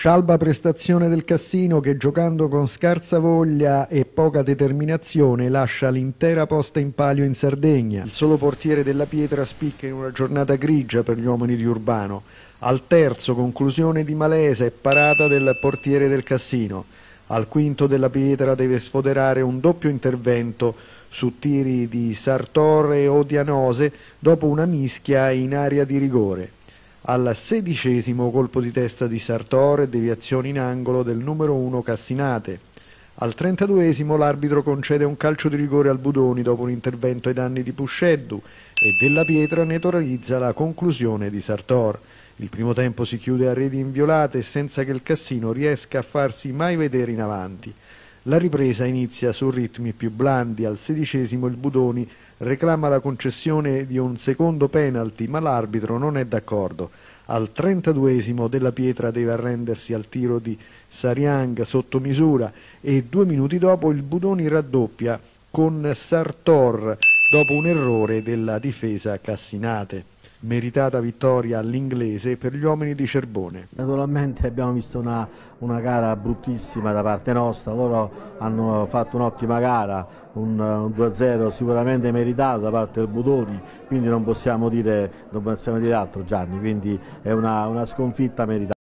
Scialba prestazione del Cassino che, giocando con scarsa voglia e poca determinazione, lascia l'intera posta in palio in Sardegna. Il solo portiere della Pietra spicca in una giornata grigia per gli uomini di Urbano. Al terzo, conclusione di Malesa e parata del portiere del Cassino. Al quinto della Pietra deve sfoderare un doppio intervento su tiri di Sartor e Odianose dopo una mischia in area di rigore. Al 16° colpo di testa di Sartor e deviazione in angolo del numero 1 Cassinate. Al 32° l'arbitro concede un calcio di rigore al Budoni dopo un intervento ai danni di Pusceddu e Della Pietra neutralizza la conclusione di Sartor. Il primo tempo si chiude a reti inviolate senza che il Cassino riesca a farsi mai vedere in avanti. La ripresa inizia su ritmi più blandi. Al 16° il Budoni reclama la concessione di un secondo penalty, ma l'arbitro non è d'accordo. Al 32° Della Pietra deve arrendersi al tiro di Sariang sotto misura e 2 minuti dopo il Budoni raddoppia con Sartor dopo un errore della difesa Cassinate. Meritata vittoria all'inglese per gli uomini di Cerbone. Naturalmente abbiamo visto una gara bruttissima da parte nostra, loro hanno fatto un'ottima gara, un 2-0 sicuramente meritato da parte del Budoni, quindi non possiamo dire altro, Gianni, quindi è una sconfitta meritata.